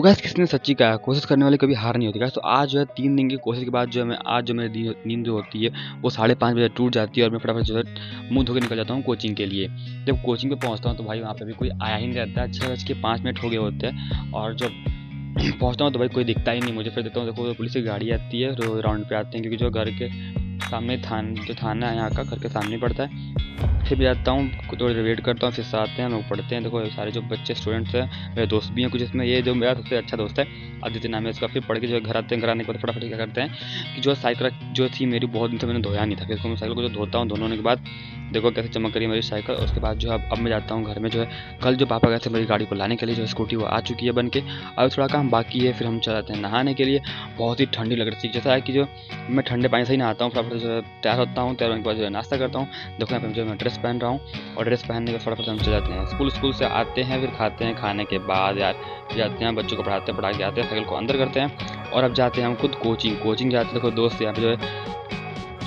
Guys किसने सच्ची कहा कोशिश करने वाले कभी हार नहीं होती गाइस। तो आज जो है 3 दिन की कोशिश के बाद जो है मैं आज जो मेरी नींद जो होती है वो 5:30 बजे टूट जाती है और मैं फटाफट जो है मुँह धो के निकल जाता हूँ कोचिंग के लिए। जब कोचिंग पे पहुँचता हूँ तो भाई वहाँ पे भी कोई आया ही नहीं रहता है। 6:05 हो गए होते हैं और जब पहुँचता हूँ तो भाई कोई दिखता ही नहीं मुझे। फिर देखता हूँ देखो पुलिस की गाड़ी आती है, राउंड पे आते हैं क्योंकि जो घर के सामने थाना है यहाँ का घर के सामने पड़ता है। फिर भी जाता हूँ थोड़ी देर वेट करता हूँ, फिर से आते हैं लोग पढ़ते हैं। देखो सारे जो बच्चे स्टूडेंट्स हैं मेरे दोस्त भी हैं कुछ, इसमें ये जो मेरा सबसे अच्छा दोस्त है आदित्य नाम है इसका। फिर पढ़ के जो घर आते हैं, घर आने के बाद फटाफट क्या करते हैं कि जो साइकिल जो थी मेरी बहुत दिन से मैंने धोया नहीं था, फिर मैं साइकिल को जो धोता हूँ, धोने के बाद देखो कैसे चमक रही है मेरी साइकिल। उसके बाद जो अब मैं जाता हूँ घर में। जो है कल जो पापा गए थे मेरी गाड़ी को लाने के लिए, जो स्कूटी वो आ चुकी है बन के, अब थोड़ा काम बाकी है। फिर हम चल जाते हैं नहाने के लिए। बहुत ही ठंडी लग रही थी, जैसा है कि जो मैं ठंडे पानी से ही नहाता हूँ। फटाफट जो है तैयार होता हूँ, तैयार होने के बाद जो है नाश्ता करता हूँ। देखो यहाँ पे जो मैं ड्रेस पहन रहा हूँ और ड्रेस पहनने के फटाफट हम चले जाते हैं स्कूल से आते हैं, फिर खाते हैं, खाने के बाद यार जाते हैं बच्चों को पढ़ाते हैं, पढ़ा के आते हैं, साइकिल को अंदर करते हैं और अब जाते हैं हम खुद कोचिंग जाते हैं। देखो दोस्त यहाँ पे जो है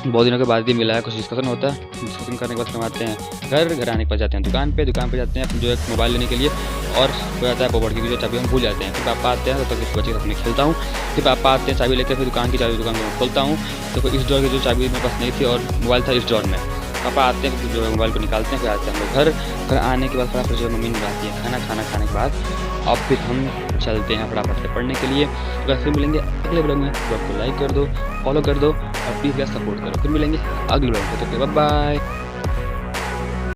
बहुत दिनों के बाद ही मिला है, कुछ डिस्कशन होता है, डिस्कशन करने के बाद हम आते हैं घर आने के बाद जाते हैं दुकान पे जाते हैं जो है मोबाइल लेने के लिए और हो जाता है पोपट की जो चाबी हम भूल जाते हैं। फिर पापा आते हैं तो इस बच्चे के साथ में खेलता हूँ। फिर पापा आते हैं चाबी लेकर, फिर दुकान की चाबी दुकान में खोलता हूँ। देखो इस ड्रॉर की जो चाबी मेरे पास नहीं थी और मोबाइल था इस ड्रॉर में। पापा आते हैं जो है मोबाइल को निकालते हैं, फिर आते हैं हम लोग घर आने के बाद फटाफट जो मम्मी बनाती है खाना खाने के बाद अब फिर हम चलते हैं फटाफट से पढ़ने के लिए। तो फिर मिलेंगे अगले ब्लॉग में। ब्लॉग को लाइक कर दो, फॉलो कर दो और प्लीज़ सपोर्ट करो। फिर मिलेंगे अगले ब्लॉग में, तो बाय बाय।